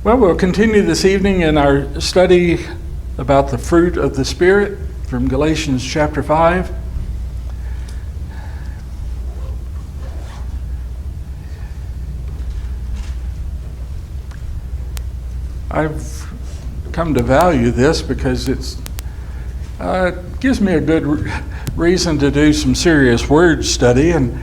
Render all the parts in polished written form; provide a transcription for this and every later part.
Well, we'll continue this evening in our study about the fruit of the Spirit from Galatians chapter 5. I've come to value this because it gives me a good reason to do some serious word study and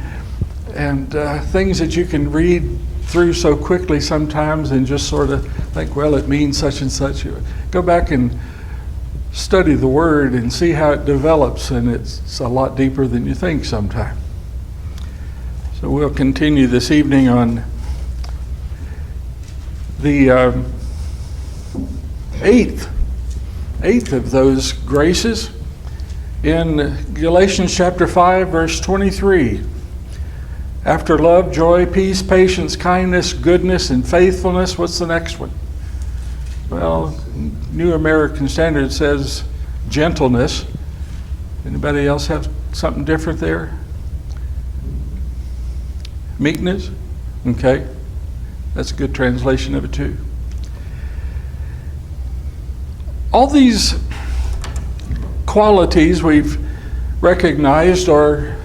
things that you can read through so quickly sometimes and just sort of think, well, it means such and such. Go back and study the word and see how it develops, and it's a lot deeper than you think sometimes. So we'll continue this evening on the eighth of those graces in Galatians chapter 5, verse 23. After love, joy, peace, patience, kindness, goodness, and faithfulness, what's the next one? Well, New American Standard says gentleness. Anybody else have something different there? Meekness? Okay. That's a good translation of it too. All these qualities we've recognized are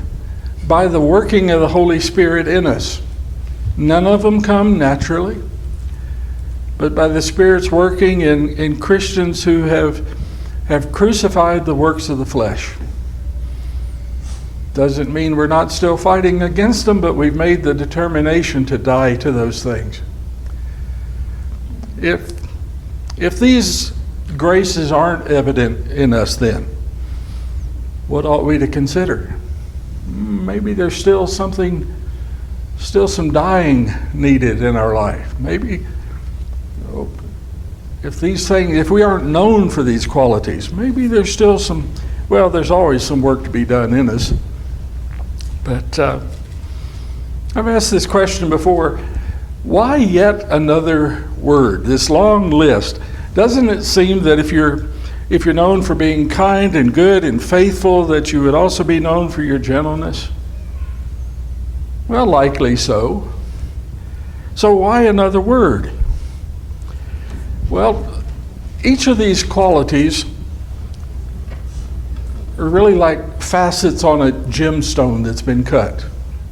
by the working of the Holy Spirit in us. None of them come naturally, but by the Spirit's working in Christians who have crucified the works of the flesh. Doesn't mean we're not still fighting against them, but we've made the determination to die to those things. If these graces aren't evident in us, then what ought we to consider? Maybe there's still some dying needed in our life. Maybe if we aren't known for these qualities, maybe there's still there's always some work to be done in us. But I've asked this question before, why yet another word, this long list? Doesn't it seem that if you're known for being kind and good and faithful, that you would also be known for your gentleness? Well, likely so. So why another word? Well, each of these qualities are really like facets on a gemstone that's been cut.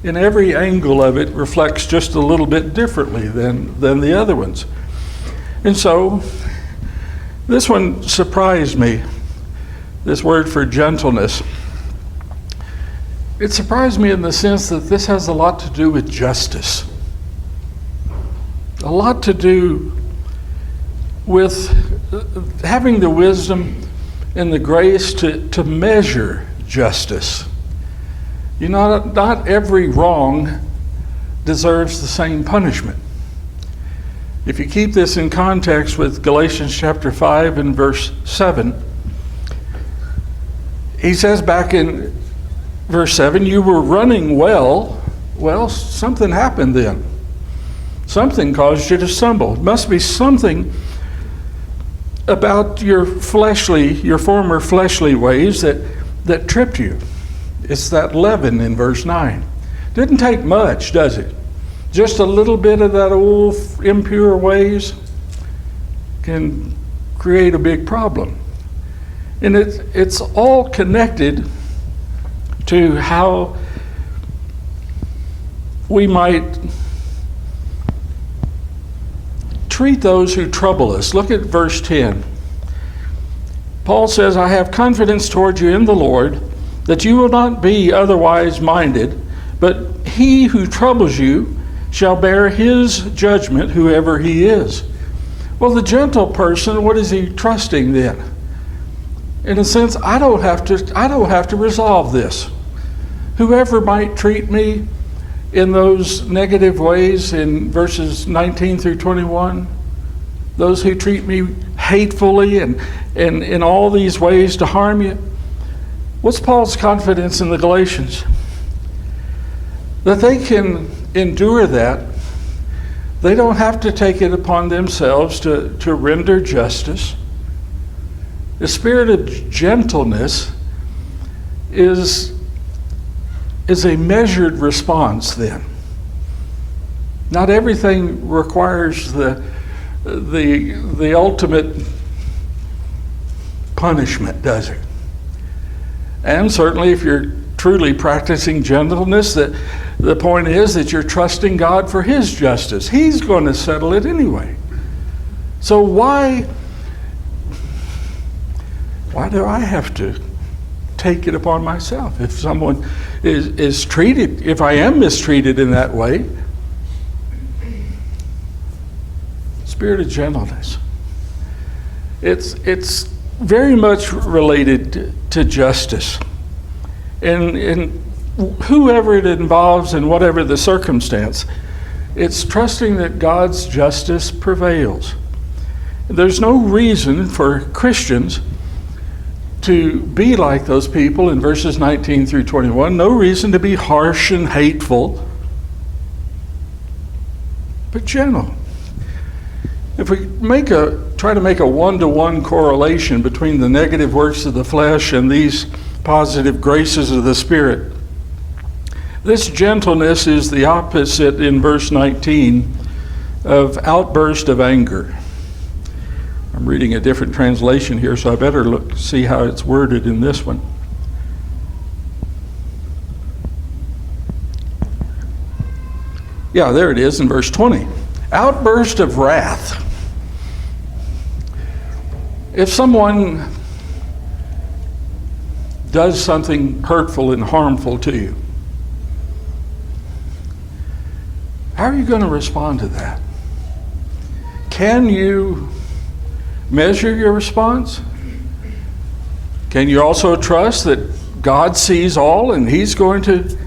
And every angle of it reflects just a little bit differently than the other ones. And so this one surprised me, this word for gentleness. It surprised me in the sense that this has a lot to do with justice. A lot to do with having the wisdom and the grace to measure justice. You know, not every wrong deserves the same punishment. If you keep this in context with Galatians chapter 5 and verse 7, he says back in verse 7, you were running well. Well, something happened then. Something caused you to stumble. It must be something about your former fleshly ways that tripped you. It's that leaven in verse 9. Didn't take much, does it? Just a little bit of that old impure ways can create a big problem. And it's all connected to how we might treat those who trouble us. Look at verse 10. Paul says, I have confidence toward you in the Lord that you will not be otherwise minded, but he who troubles you shall bear his judgment, whoever he is. Well, the gentle person, what is he trusting then? In a sense, I don't have to resolve this. Whoever might treat me in those negative ways in verses 19 through 21, those who treat me hatefully and in all these ways to harm you, what's Paul's confidence in the Galatians? That they can endure that. They don't have to take it upon themselves to render justice. The spirit of gentleness is a measured response then. Not everything requires the the ultimate punishment, does it? And certainly if you're truly practicing gentleness, that the point is that you're trusting God for His justice. He's going to settle it anyway. So why do I have to take it upon myself? If someone is treated, if I am mistreated in that way, Spirit of gentleness. It's very much related to justice. And whoever it involves and whatever the circumstance, it's trusting that God's justice prevails. There's no reason for Christians to be like those people in verses 19 through 21. No reason to be harsh and hateful, but gentle. If we try to make a one-to-one correlation between the negative works of the flesh and these positive graces of the Spirit, this gentleness is the opposite in verse 19 of outburst of anger. I'm reading a different translation here, so I better see how it's worded in this one. Yeah, there it is in verse 20. Outburst of wrath. If someone does something hurtful and harmful to you, how are you going to respond to that? Can you measure your response? Can you also trust that God sees all and He's going to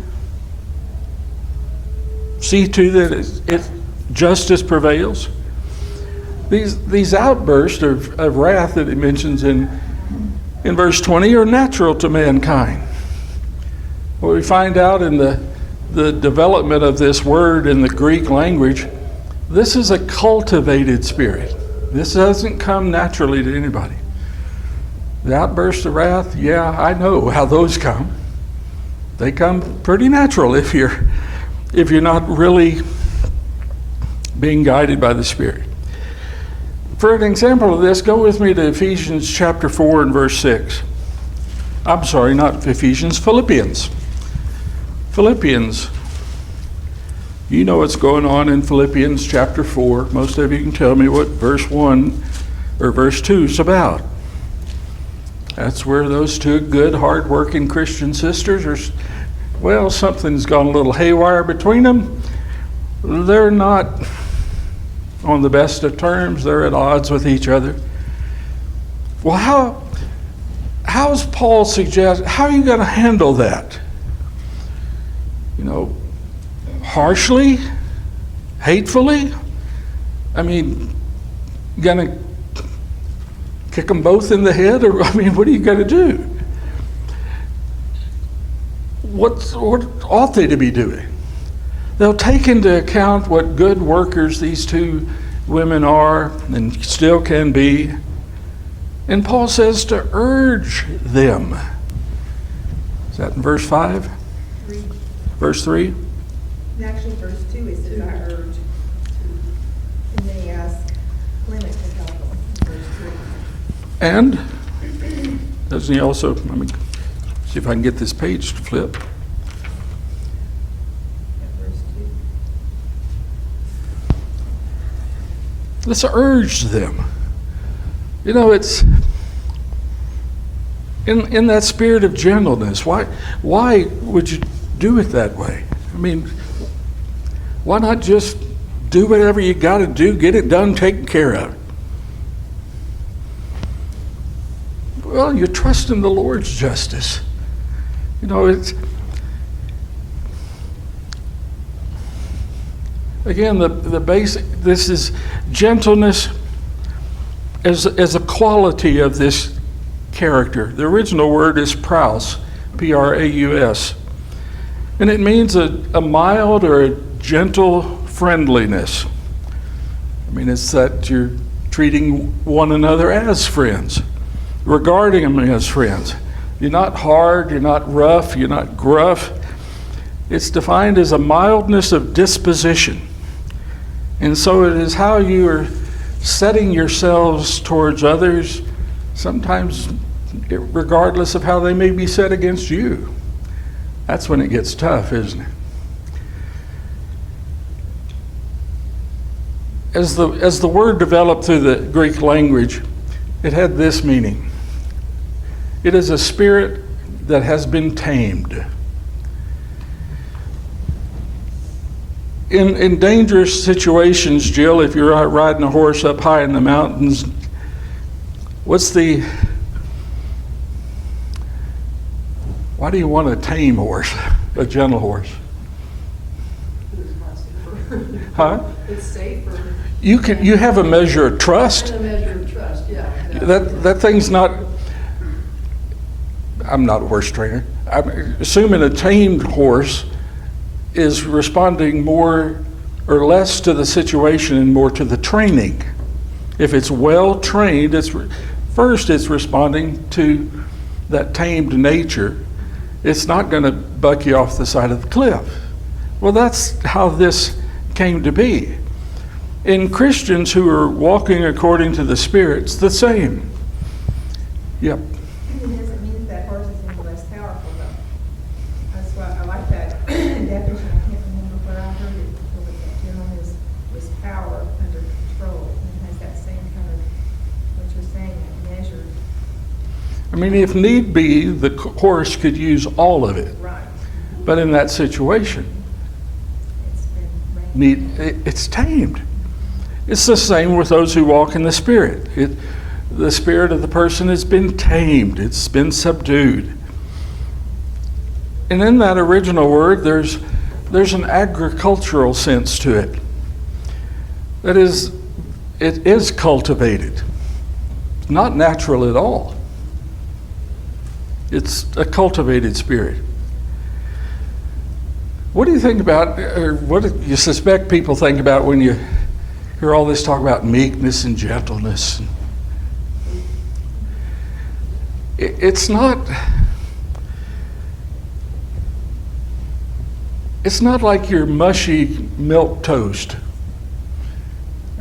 see to that justice prevails? These outbursts of wrath that it mentions in verse 20 are natural to mankind. What we find out in the development of this word in the Greek language, this is a cultivated spirit. This doesn't come naturally to anybody. The outbursts of wrath, yeah, I know how those come. They come pretty natural if you're not really being guided by the Spirit. For an example of this, go with me to Ephesians chapter 4 and verse 6. I'm sorry, not Ephesians, Philippians. Philippians. You know what's going on in Philippians chapter 4. Most of you can tell me what verse 1 or verse 2 is about. That's where those two good, hard-working Christian sisters are. Well, something's gone a little haywire between them. They're not on the best of terms. They're at odds with each other. Well, how does Paul suggest, how are you going to handle that? Harshly? Hatefully? I mean, going to kick them both in the head? Or, what are you going to do? What ought they to be doing? They'll take into account what good workers these two women are and still can be. And Paul says to urge them. Is that in verse 5? 3. Verse 3? Actually, verse 2, he says, I urge. And then he asks Clement to help him. Verse 3. And doesn't he also, see if I can get this page to flip. Verse 2. Let's urge them. It's in that spirit of gentleness. Why would you do it that way? Why not just do whatever you got to do, get it done, taken care of? Well, you trust in the Lord's justice. It's again the basic. This is gentleness as a quality of this character. The original word is praus, P-R-A-U-S, and it means a mild or a gentle friendliness. It's that you're treating one another as friends, regarding them as friends. You're not hard, you're not rough, you're not gruff. It's defined as a mildness of disposition. And so it is how you are setting yourselves towards others, sometimes regardless of how they may be set against you. That's when it gets tough, isn't it? As the word developed through the Greek language, it had this meaning. It is a spirit that has been tamed. In dangerous situations, Jill, if you're out riding a horse up high in the mountains, why do you want a tame horse, a gentle horse? Huh? It's safer. You have a measure of trust. And a measure of trust, yeah. That thing's not. I'm not a horse trainer. I'm assuming a tamed horse is responding more or less to the situation and more to the training. If it's well trained, it's responding to that tamed nature. It's not going to buck you off the side of the cliff. Well, that's how this came to be. In Christians who are walking according to the Spirit, it's the same. Yep. It doesn't mean that horse is any less powerful, though. That's why I like that definition. I can't remember where I heard it before, but that gentleness was power under control. And it has that same kind of, what you're saying, that measure. I mean, if need be, the horse could use all of it. Right. But in that situation, it's tamed. It's the same with those who walk in the Spirit. The spirit of the person has been tamed. It's been subdued. And in that original word, there's an agricultural sense to it. That is, it is cultivated. It's not natural at all. It's a cultivated spirit. What do you think about, or what do you suspect people think about when you hear all this talk about meekness and gentleness? It's not like your mushy milk toast.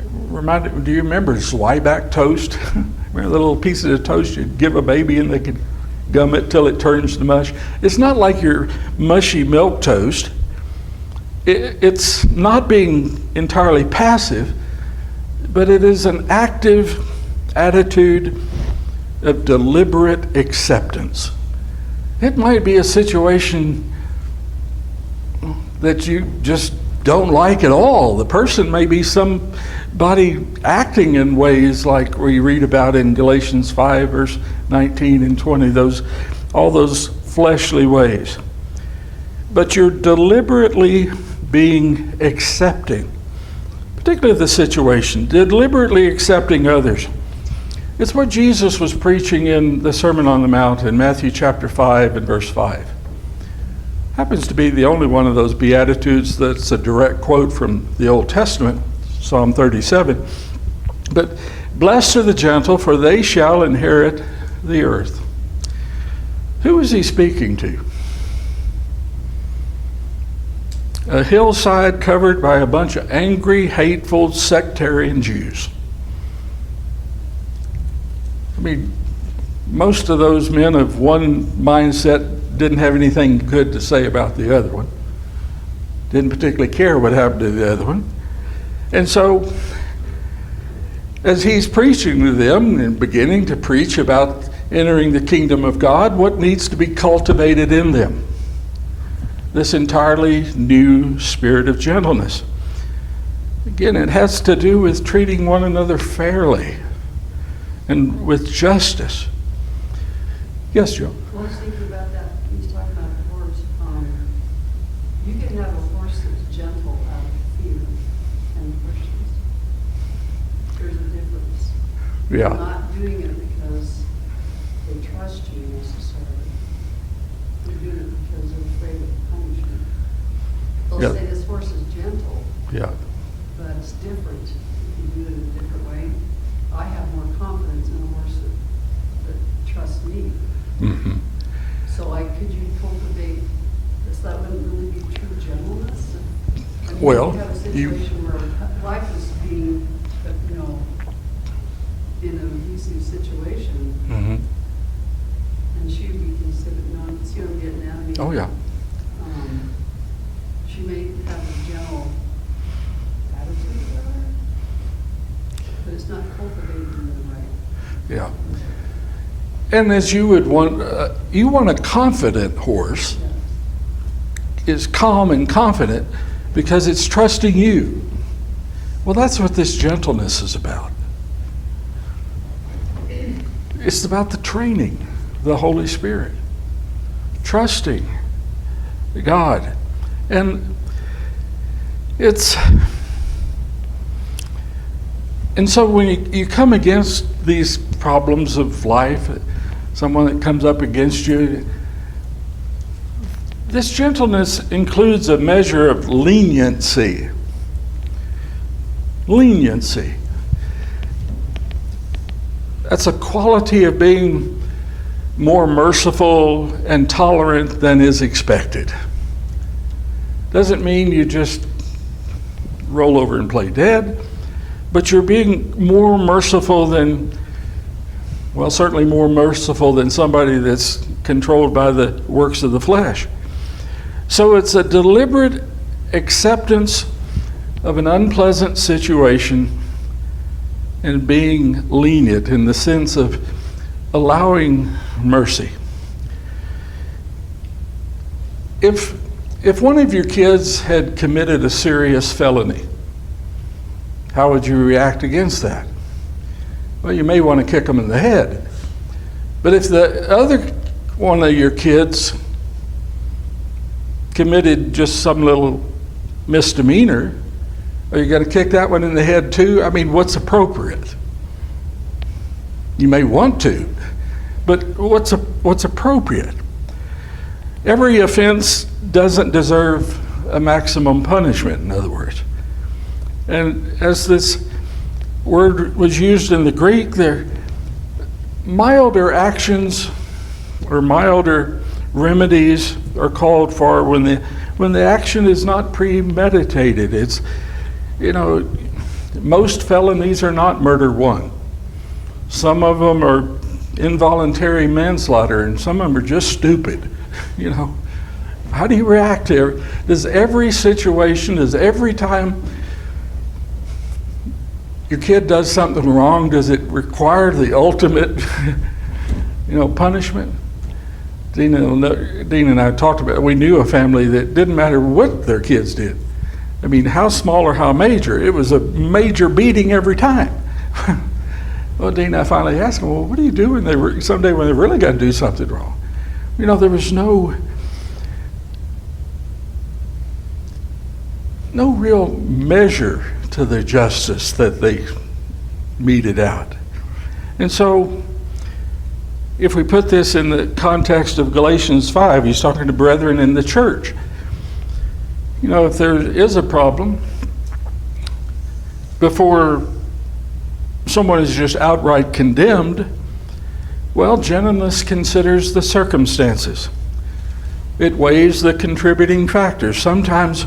Do you remember Zwieback toast? Remember the little pieces of toast you'd give a baby and they could gum it till it turns to mush? It's not like your mushy milk toast. It's not being entirely passive, but it is an active attitude of deliberate acceptance. It might be a situation that you just don't like at all. The person may be somebody acting in ways like we read about in Galatians 5, verse 19 and 20, all those fleshly ways. But you're deliberately being accepting, particularly the situation, deliberately accepting others. It's what Jesus was preaching in the Sermon on the Mount in Matthew chapter 5 and verse 5. Happens to be the only one of those Beatitudes that's a direct quote from the Old Testament, Psalm 37. But blessed are the gentle, for they shall inherit the earth. Who is he speaking to? A hillside covered by a bunch of angry, hateful, sectarian Jews. I mean, most of those men of one mindset didn't have anything good to say about the other one. Didn't particularly care what happened to the other one. And so, as he's preaching to them and beginning to preach about entering the kingdom of God, what needs to be cultivated in them? This entirely new spirit of gentleness. Again, it has to do with treating one another fairly and with justice. Yes, Joe? I was thinking about that. He's talking about the horse. You can have a horse that's gentle out of fear and questions. There's a difference. Yeah. They're not doing it because they trust you necessarily. They're doing it because they're afraid of punishment. They'll Yeah. say this horse is gentle, Yeah. but it's different. If you do it in a different way, I have more confidence in a horse that trusts me. Mm-hmm. So could you cultivate this? That wouldn't really be true gentleness. I mean, Well, you have a situation where life is being, it's not cultivated in the right. Yeah. And as you would want a confident horse is calm and confident because it's trusting you. Well, that's what this gentleness is about. It's about the training of the Holy Spirit, trusting God. And so when you come against these problems of life, someone that comes up against you, this gentleness includes a measure of leniency. Leniency. That's a quality of being more merciful and tolerant than is expected. Doesn't mean you just roll over and play dead, but you're being more merciful than, well, certainly more merciful than somebody that's controlled by the works of the flesh. So it's a deliberate acceptance of an unpleasant situation and being lenient in the sense of allowing mercy. If one of your kids had committed a serious felony, how would you react against that? Well, you may want to kick them in the head. But if the other one of your kids committed just some little misdemeanor, are you going to kick that one in the head too? I mean, what's appropriate? You may want to, but what's appropriate? Every offense doesn't deserve a maximum punishment, in other words. And as this word was used in the Greek, there milder actions or milder remedies are called for when the action is not premeditated. It's, most felonies are not murder one. Some of them are involuntary manslaughter, and some of them are just stupid. How do you react to it? Does every situation, does every time your kid does something wrong, does it require the ultimate, punishment? Dean and I talked about it. We knew a family that didn't matter what their kids did. I mean, how small or how major, it was a major beating every time. Well, Dean and I finally asked him, well, what do you do when someday when they're really going to do something wrong? There was no real measure to the justice that they meted out. And so, if we put this in the context of Galatians 5, he's talking to brethren in the church. If there is a problem, before someone is just outright condemned, well, gentleness considers the circumstances. It weighs the contributing factors. Sometimes,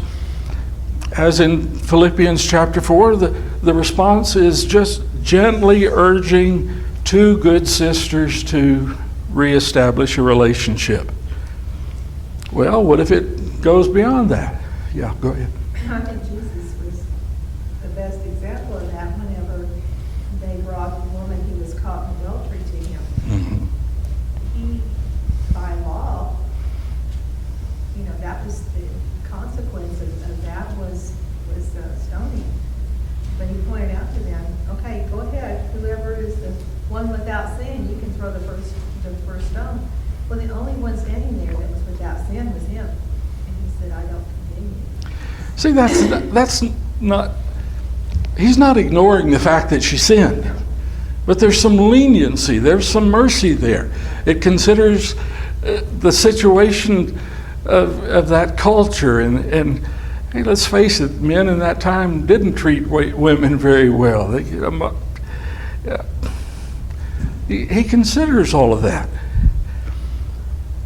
as in Philippians chapter 4, the response is just gently urging two good sisters to reestablish a relationship. Well, what if it goes beyond that? Yeah, go ahead. I think Jesus was the best example of that whenever they brought the woman who was caught in adultery to him. Mm-hmm. He, by law, that was the consequence of that was stoning. But he pointed out to them, okay, go ahead, whoever is the one without sin, you can throw the first stone. Well, the only one standing there that was without sin was him. And he said, I don't condemn you. See, that's not, he's not ignoring the fact that she sinned. But there's some leniency, there's some mercy there. It considers the situation of that culture. And hey, let's face it, men in that time didn't treat women very well. He considers all of that.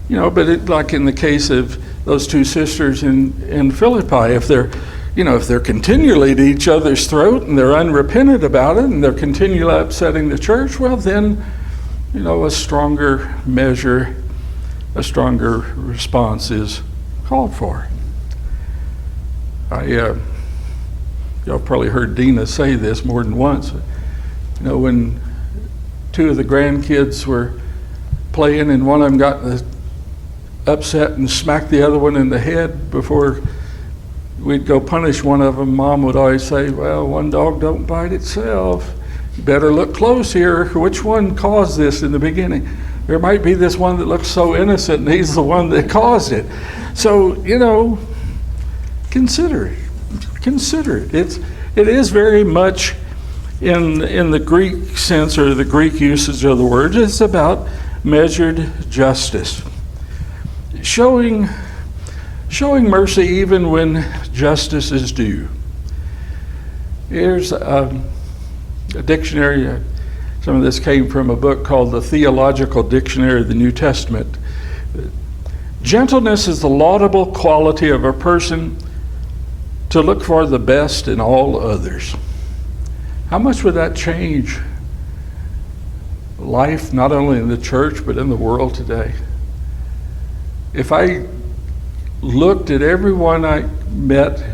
But like in the case of those two sisters in Philippi, if they're continually at each other's throat and they're unrepentant about it and they're continually upsetting the church, well then, a stronger measure, a stronger response is called for. Y'all probably heard Dina say this more than once. You know, when two of the grandkids were playing and one of them got upset and smacked the other one in the head before we'd go punish one of them, Mom would always say, well, one dog don't bite itself. You better look close here. Which one caused this in the beginning? There might be this one that looks so innocent and he's the one that caused it. So, you know, consider it. Consider it. It is very much in the Greek sense or the Greek usage of the word. It's about measured justice. Showing mercy even when justice is due. Here's a dictionary. Some of this came from a book called the Theological Dictionary of the New Testament. Gentleness is the laudable quality of a person to look for the best in all others. How much would that change life, not only in the church, but in the world today? If I looked at everyone I met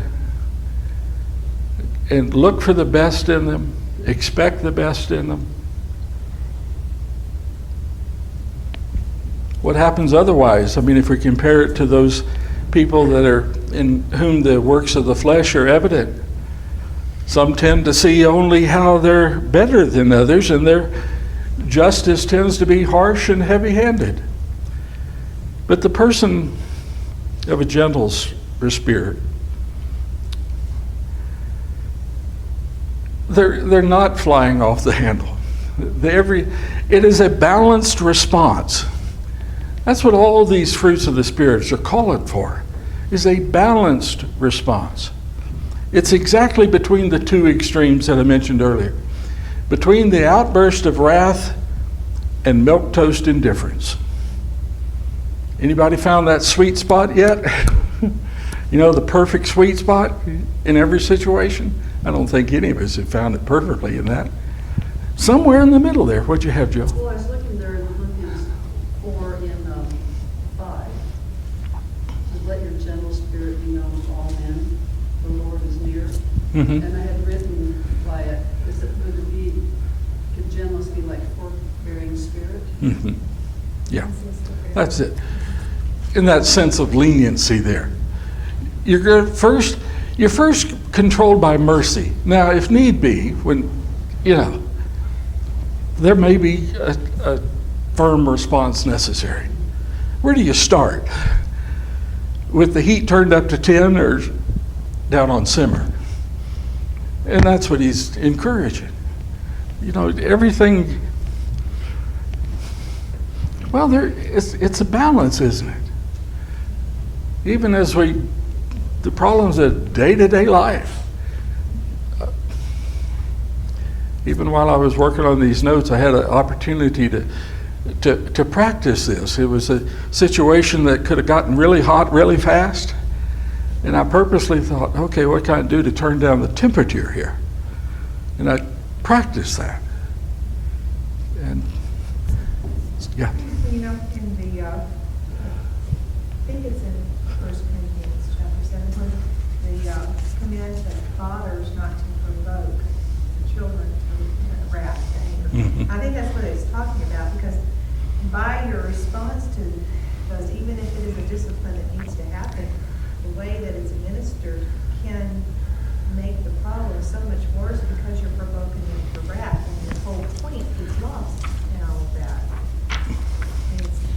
and looked for the best in them, expect the best in them, what happens otherwise? I mean, if we compare it to those people that are in whom the works of the flesh are evident, some tend to see only how they're better than others, and their justice tends to be harsh and heavy-handed. But the person of a gentle spirit, they're not flying off the handle. It is a balanced response. That's what all these fruits of the spirits are calling for, is a balanced response. It's exactly between the two extremes that I mentioned earlier, between the outburst of wrath and milquetoast indifference. Anybody found that sweet spot yet? You know, the perfect sweet spot in every situation? I don't think any of us have found it perfectly in that. Somewhere in the middle there. What'd you have, Joe? Well, I was looking there in Philippians 4 in 5. It says, let your gentle spirit be known to all men. The Lord is near. Mm-hmm. And I had written by it, could gentleness be like forbearing spirit? Mm-hmm. Yeah, that's it. In that sense of leniency there. You're first controlled by mercy. Now, if need be, when, you know, there may be a firm response necessary. Where do you start? With the heat turned up to 10 or down on simmer? And that's what he's encouraging. You know, everything, well, it's a balance, isn't it? Even as the problems of day-to-day life. Even while I was working on these notes, I had an opportunity to practice this. It was a situation that could have gotten really hot really fast. And I purposely thought, okay, what can I do to turn down the temperature here? And I practiced that. And, yeah. You know, in the, I think it's in 1 Corinthians chapter 7, when the command that fathers not to provoke the children to wrath and anger. Mm-hmm. I think that's what it's talking about, because by your response to those, even if it is a discipline that needs to happen, the way that it's administered can make the problem so much worse because you're provoking them to wrath, and the whole point is lost in all of that.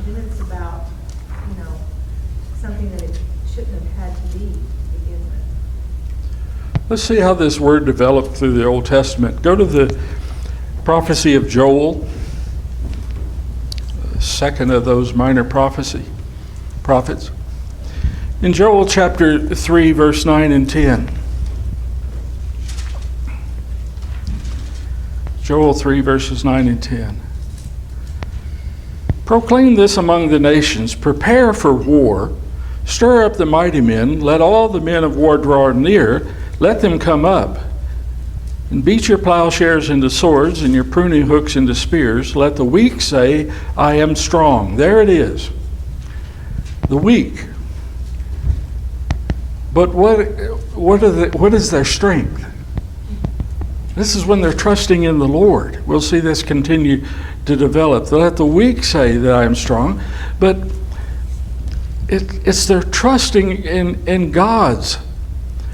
And it's about, you know, something that it shouldn't have had to be to begin with. Let's see how this word developed through the Old Testament. Go to the prophecy of Joel, the second of those minor prophets. In Joel chapter 3, verse 9 and 10. Joel 3, verses 9 and 10. Proclaim this among the nations, prepare for war, stir up the mighty men, let all the men of war draw near, let them come up, and beat your plowshares into swords and your pruning hooks into spears. Let the weak say, I am strong. There it is. The weak. But what is their strength? This is when they're trusting in the Lord. We'll see this continue to develop. Let the weak say that I am strong, but it's their trusting in God's.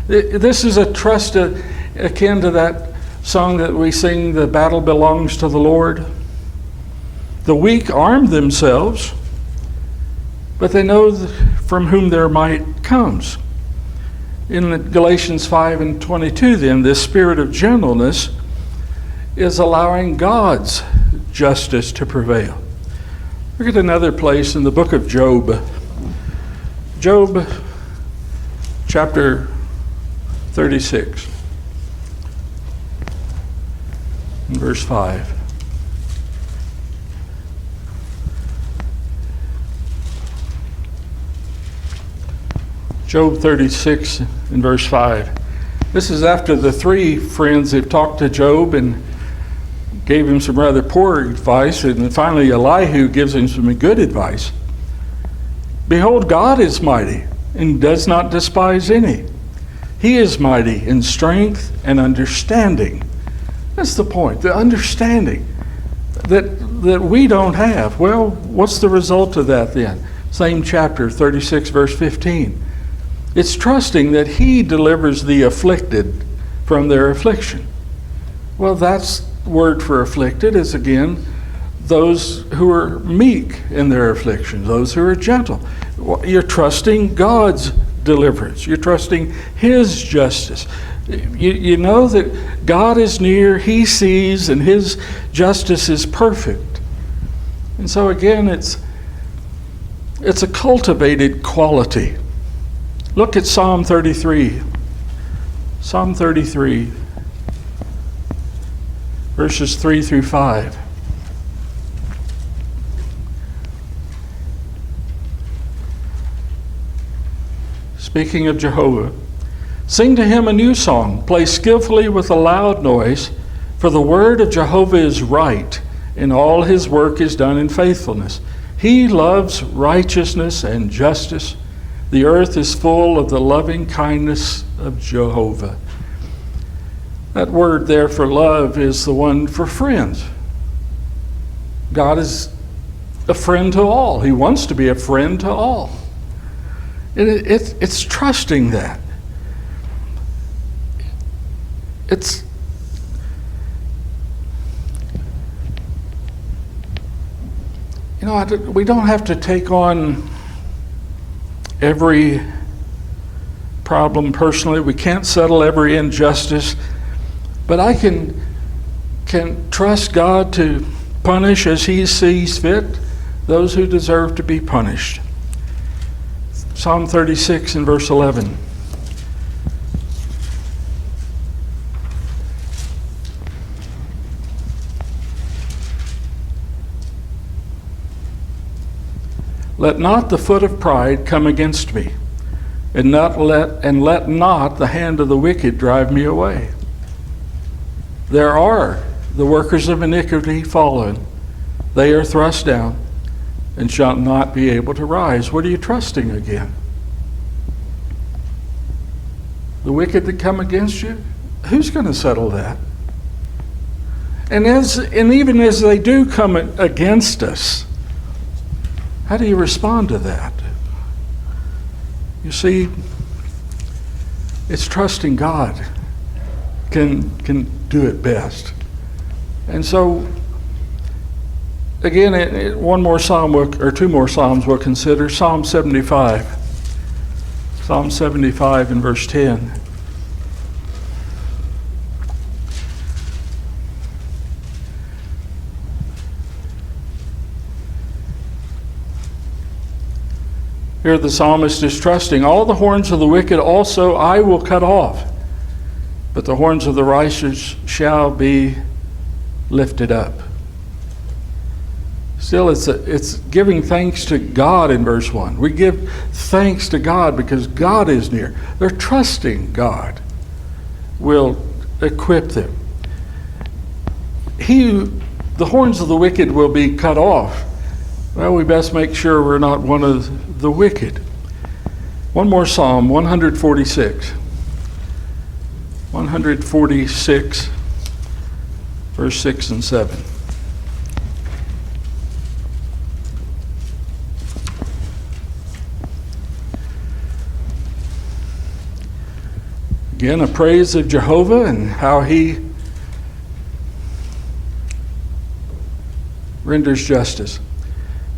This is a trust akin to that song that we sing, "The battle belongs to the Lord." The weak arm themselves, but they know from whom their might comes. In Galatians 5:22, then, this spirit of gentleness is allowing God's justice to prevail. Look at another place in the book of Job. Job chapter 36, and verse 5. Job 36 and verse 5. This is after the three friends have talked to Job and gave him some rather poor advice, and finally Elihu gives him some good advice. Behold, God is mighty and does not despise any. He is mighty in strength and understanding. That's the point, the understanding that we don't have. Well, what's the result of that then? Same chapter, 36, verse 15. It's trusting that He delivers the afflicted from their affliction. Well, that's word for afflicted is, again, those who are meek in their affliction, those who are gentle. You're trusting God's deliverance. You're trusting His justice. You know that God is near, He sees, and His justice is perfect. And so again, it's a cultivated quality. Look at Psalm 33. Psalm 33, verses 3 through 5. Speaking of Jehovah, sing to Him a new song, play skillfully with a loud noise, for the word of Jehovah is right, and all His work is done in faithfulness. He loves righteousness and justice. The earth is full of the loving kindness of Jehovah. That word there for love is the one for friends. God is a friend to all. He wants to be a friend to all. And it's trusting that. It's we don't have to take on every problem personally. We can't settle every injustice, but I can trust God to punish as He sees fit those who deserve to be punished. Psalm 36 and verse 11. Let not the foot of pride come against me, and let not the hand of the wicked drive me away. There are the workers of iniquity fallen. They are thrust down, and shall not be able to rise. What are you trusting again? The wicked that come against you? Who's going to settle that? And even as they do come against us, how do you respond to that? You see, it's trusting God can do it best. And so, again, one more psalm or two more psalms we'll consider. Psalm 75. Psalm 75 and verse 10. Here the psalmist is trusting, all the horns of the wicked also I will cut off, but the horns of the righteous shall be lifted up. Still, it's giving thanks to God in verse 1. We give thanks to God because God is near. They're trusting God will equip them. The horns of the wicked will be cut off. Well, we best make sure we're not one of the wicked. One more psalm, 146. 146 verse 6 and 7. Again, a praise of Jehovah and how he renders justice.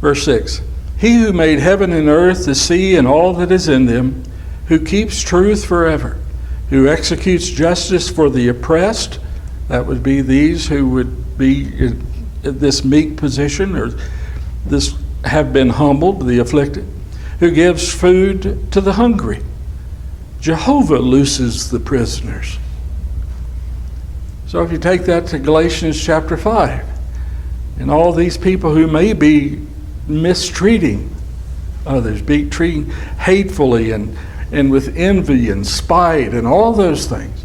Verse 6, he who made heaven and earth, the sea, and all that is in them, who keeps truth forever, who executes justice for the oppressed, that would be these who would be in this meek position, or this have been humbled, the afflicted, who gives food to the hungry. Jehovah looses the prisoners. So if you take that to Galatians chapter 5, and all these people who may be mistreating others, be treating hatefully and with envy and spite and all those things,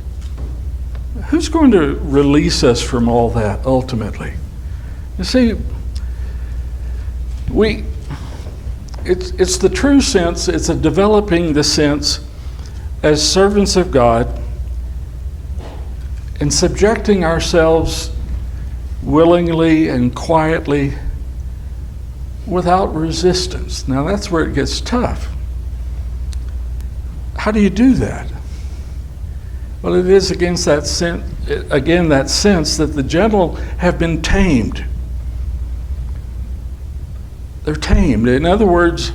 who's going to release us from all that ultimately? You see, it's the true sense, it's a developing the sense as servants of God and subjecting ourselves willingly and quietly without resistance. Now that's where it gets tough. How do you do that? Well, it is against that sense that the gentle have been tamed. They're tamed. In other words,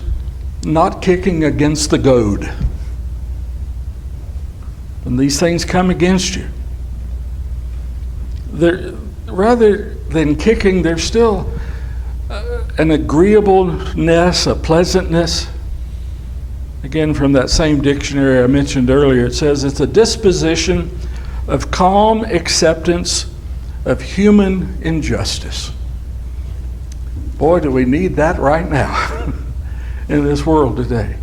not kicking against the goad. When these things come against you, rather than kicking, there's still an agreeableness, a pleasantness. Again, from that same dictionary I mentioned earlier, it says it's a disposition of calm acceptance of human injustice. Boy, do we need that right now in this world today.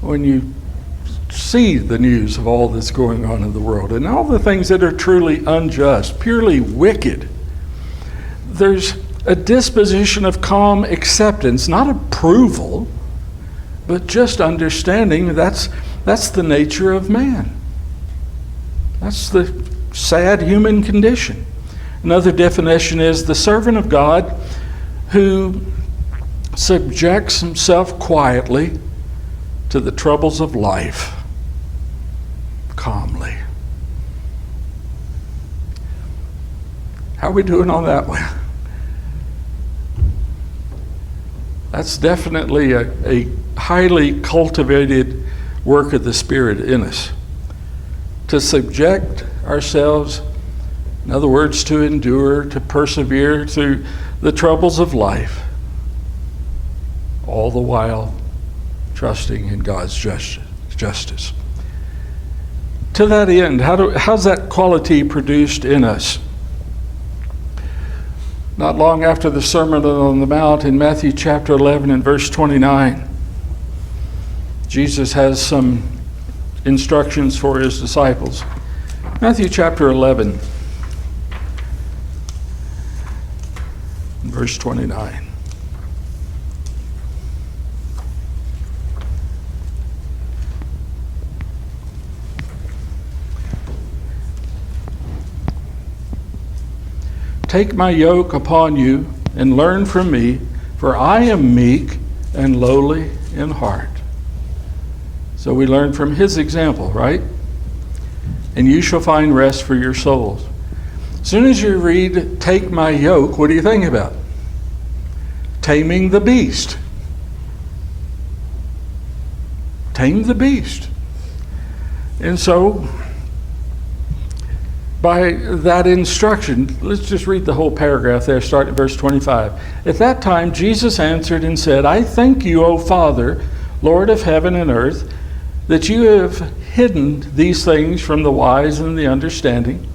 When you see the news of all that's going on in the world and all the things that are truly unjust, purely wicked, there's a disposition of calm acceptance, not approval, but just understanding that's the nature of man. That's the sad human condition. Another definition is the servant of God who subjects himself quietly to the troubles of life, calmly. How are we doing on that one? That's definitely a highly cultivated work of the Spirit in us. To subject ourselves, in other words, to endure, to persevere through the troubles of life, all the while trusting in God's justice. To that end, how's that quality produced in us? Not long after the Sermon on the Mount in Matthew chapter 11 and verse 29, Jesus has some instructions for his disciples. Matthew chapter 11, verse 29. Take my yoke upon you and learn from me, for I am meek and lowly in heart. So we learn from his example, right? And you shall find rest for your souls. As soon as you read, take my yoke, what do you think about? Taming the beast. Tame the beast. And so, by that instruction, let's just read the whole paragraph there, starting at verse 25. At that time, Jesus answered and said, I thank you, O Father, Lord of heaven and earth, that you have hidden these things from the wise and the understanding,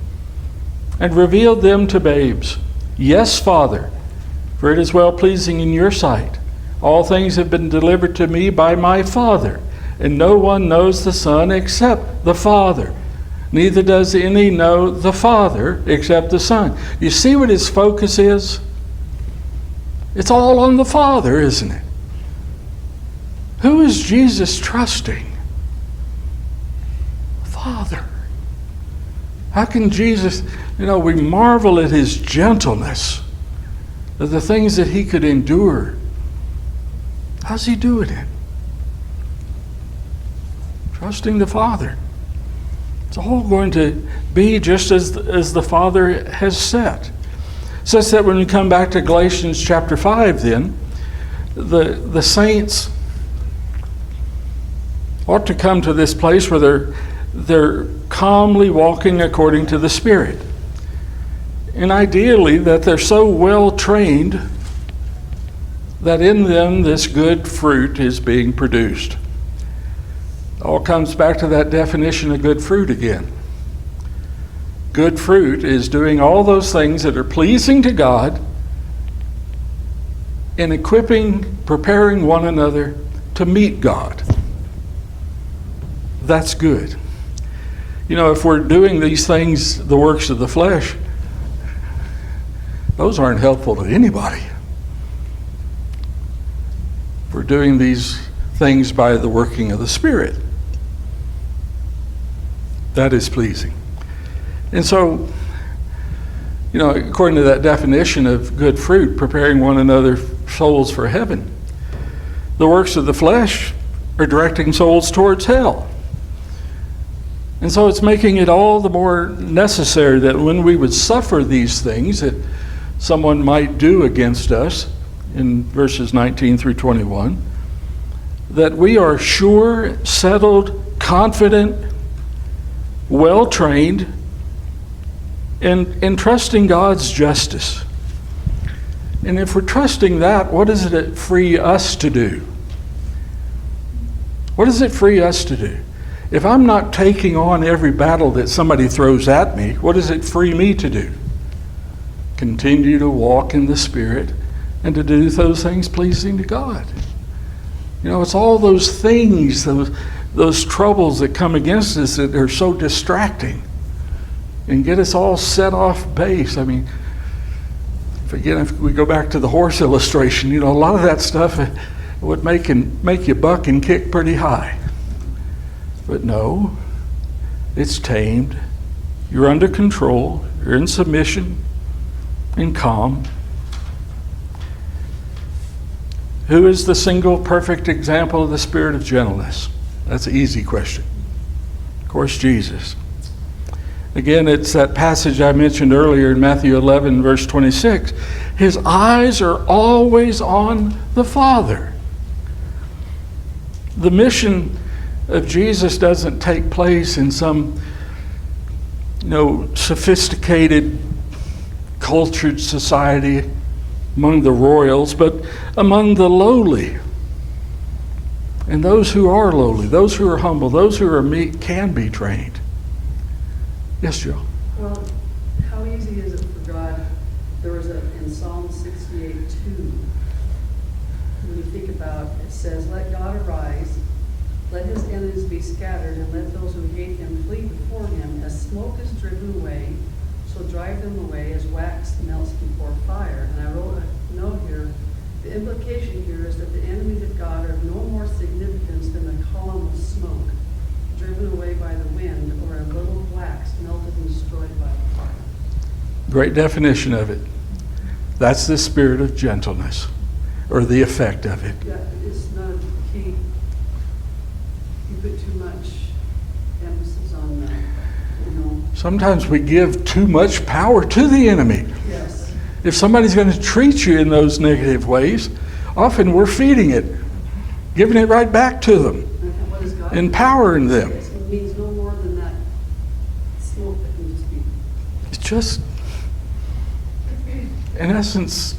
and revealed them to babes. Yes, Father, for it is well-pleasing in your sight. All things have been delivered to me by my Father, and no one knows the Son except the Father. Neither does any know the Father except the Son. You see what his focus is? It's all on the Father, isn't it? Who is Jesus trusting? Father. How can Jesus We marvel at his gentleness, at the things that he could endure. How's he doing it? Trusting the Father. It's all going to be just as the Father has set. Such that when we come back to Galatians chapter 5 then, the saints ought to come to this place where they're calmly walking according to the Spirit. And ideally that they're so well trained that in them this good fruit is being produced. All comes back to that definition of good fruit again. Good fruit is doing all those things that are pleasing to God and preparing one another to meet God. That's good. If we're doing these things, the works of the flesh, those aren't helpful to anybody. We're doing these things by the working of the Spirit. That is pleasing. And so, according to that definition of good fruit, preparing one another souls for heaven, the works of the flesh are directing souls towards hell. And so it's making it all the more necessary that when we would suffer these things that someone might do against us, in verses 19 through 21, that we are sure, settled, confident, well-trained in trusting God's justice. And if we're trusting that, what does it free us to do? What does it free us to do? If I'm not taking on every battle that somebody throws at me, what does it free me to do? Continue to walk in the Spirit and to do those things pleasing to God. It's all those things, those troubles that come against us that are so distracting and get us all set off base. If we go back to the horse illustration, a lot of that stuff would make you buck and kick pretty high. But no, it's tamed. You're under control. You're in submission and calm. Who is the single perfect example of the Spirit of gentleness? That's an easy question. Of course, Jesus. Again, it's that passage I mentioned earlier in Matthew 11, verse 26. His eyes are always on the Father. The mission of Jesus doesn't take place in some, sophisticated, cultured society among the royals, but among the lowly. And those who are lowly, those who are humble, those who are meek can be trained. Yes, Joe? Well, how easy is it for God? There was in Psalm 68:2, when you think about it, says, "Let God arise, let his enemies be scattered, and let those who hate him flee before him. As smoke is driven away, so drive them away as wax melts before fire." And I wrote a note here. The implication here is that the enemies of God are of no more significance than a column of smoke driven away by the wind, or a little wax melted and destroyed by the fire. Great definition of it. That's the spirit of gentleness, or the effect of it. Yeah, it's not a key. You put too much emphasis on that, Sometimes we give too much power to the enemy. Yes. If somebody's going to treat you in those negative ways, often we're feeding it, giving it right back to them, And what is God? empowering them. It means no more than that smoke that can just be. It's just, in essence,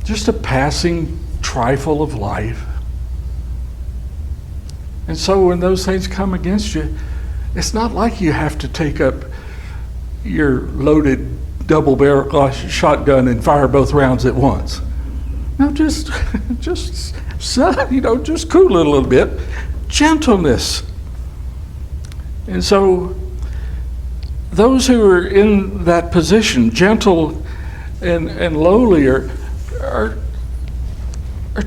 just a passing trifle of life. And so when those things come against you, it's not like you have to take up your loaded double-barrel shotgun and fire both rounds at once. No, just cool it a little bit. Gentleness. And so those who are in that position, gentle and lowly, are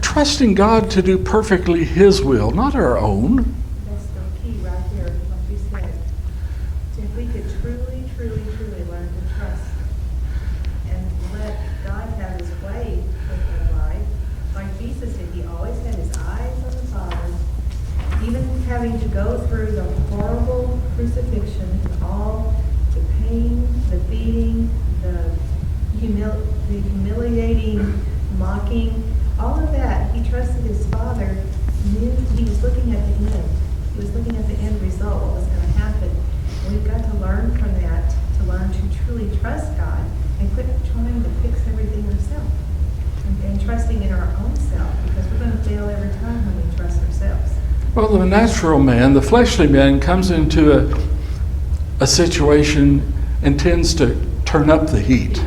trusting God to do perfectly his will, not our own. That's the key right there, like you said. So if we could truly learn to trust and let God have his way with their life. Like Jesus did, he always had his eyes on the Father. Even having to go through the horrible crucifixion, all the pain, the beating, the humiliating mocking, all of that, he trusted his Father, knew he was looking at the end. He was looking at the end result, what was going to happen. And we've got to learn from that, to learn to truly trust God and quit trying to fix everything ourselves and trusting in our own self, because we're going to fail every time when we trust ourselves. Well, the natural man, the fleshly man, comes into a situation and tends to turn up the heat.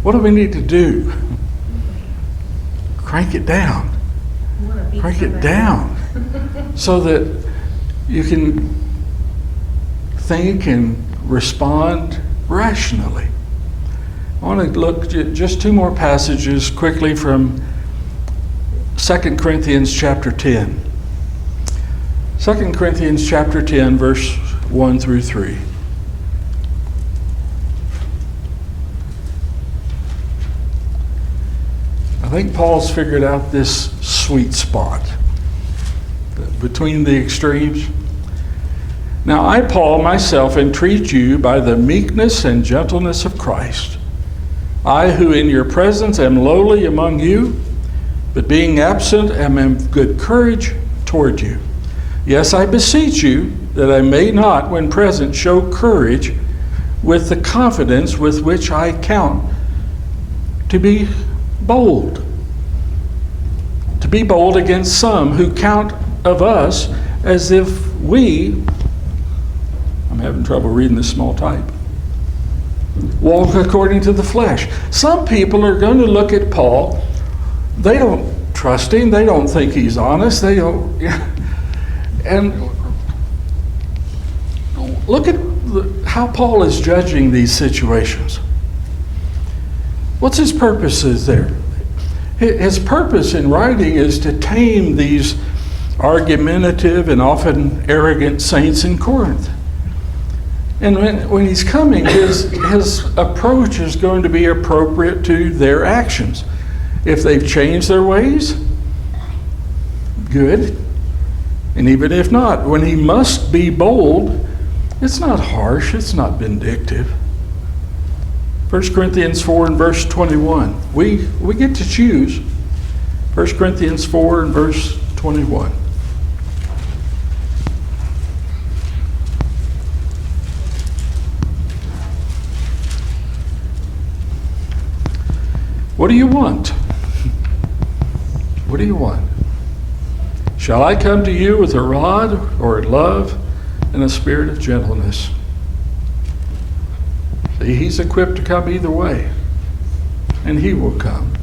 What do we need to do? Crank it down. Crank it down so that you can think and respond rationally. I want to look at just two more passages quickly from 2 Corinthians chapter 10. 2 Corinthians chapter 10, verse 1 through 3. I think Paul's figured out this sweet spot between the extremes. Now I, Paul, myself entreat you by the meekness and gentleness of Christ. I, who in your presence am lowly among you, but being absent am of good courage toward you. Yes, I beseech you that I may not, when present, show courage with the confidence with which I count to be bold. To be bold against some who count of us as if we, I'm having trouble reading this small type, walk according to the flesh. Some people are going to look at Paul, they don't trust him, they don't think he's honest, they don't, and look at how Paul is judging these situations. What's his purposes there? His purpose in writing is to tame these argumentative and often arrogant saints in Corinth. And when he's coming, his approach is going to be appropriate to their actions. If they've changed their ways, good. And even if not, when he must be bold, it's not harsh, it's not vindictive. 1 Corinthians 4 and verse 21. We get to choose. 1 Corinthians 4 and verse 21. What do you want? What do you want? Shall I come to you with a rod or love and a spirit of gentleness? See, he's equipped to come either way, and he will come.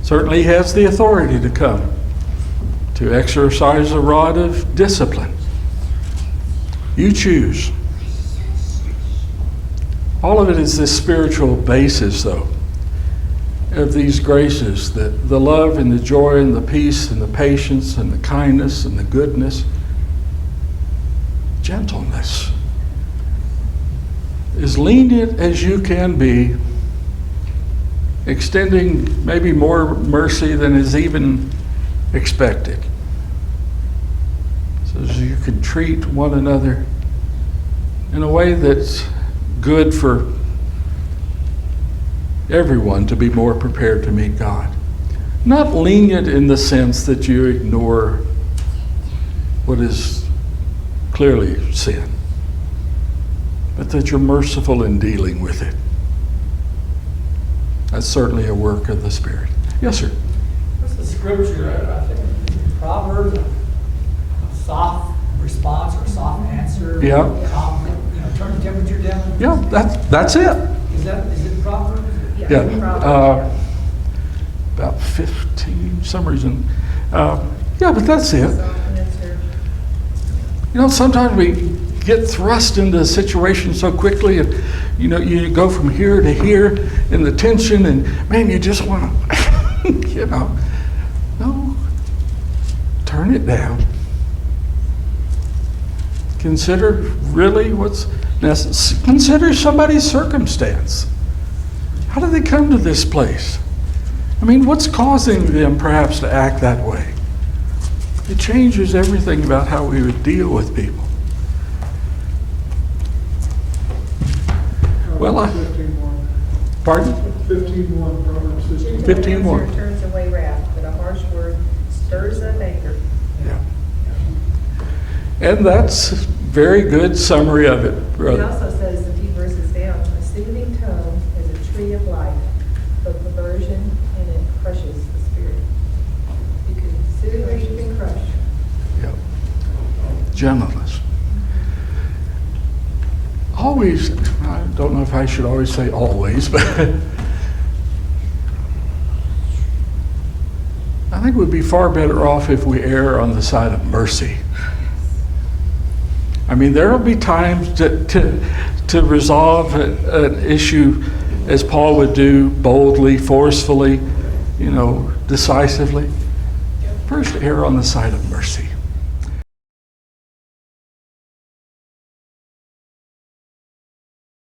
Certainly he has the authority to come, to exercise a rod of discipline. You choose. All of it is this spiritual basis, though, of these graces, that the love and the joy and the peace and the patience and the kindness and the goodness, gentleness. As lenient as you can be, extending maybe more mercy than is even expected, so that you can treat one another in a way that's good for everyone to be more prepared to meet God. Not lenient in the sense that you ignore what is clearly sin, but that you're merciful in dealing with it. That's certainly a work of the Spirit. Yes, sir. What's the scripture? I think Proverbs, a soft response or a soft answer. Yeah. Calm, turn the temperature down. Yeah, that's it. Is it Proverbs? Yeah. About 15, some reason. Yeah, but that's it. Sometimes we get thrust into a situation so quickly, and you go from here to here in the tension, and man, you just want to, no, turn it down. Consider really Now, consider somebody's circumstance. How do they come to this place? I mean, what's causing them perhaps to act that way? It changes everything about how we would deal with people. Well, pardon? 15:1, Proverbs 15. 15:1. Gentle answer turns away wrath, but a harsh word stirs up anger. Yeah. And that's a very good summary of it, It brother. also says, a few verses down, a soothing tone is a tree of life, but perversion and it crushes the spirit. You can soothe or you can crush. Yeah. Gentleness. Always, I don't know if I should always say always, but I think we'd be far better off if we err on the side of mercy. I mean, there will be times to resolve an issue as Paul would do, boldly, forcefully, decisively. First, err on the side of mercy.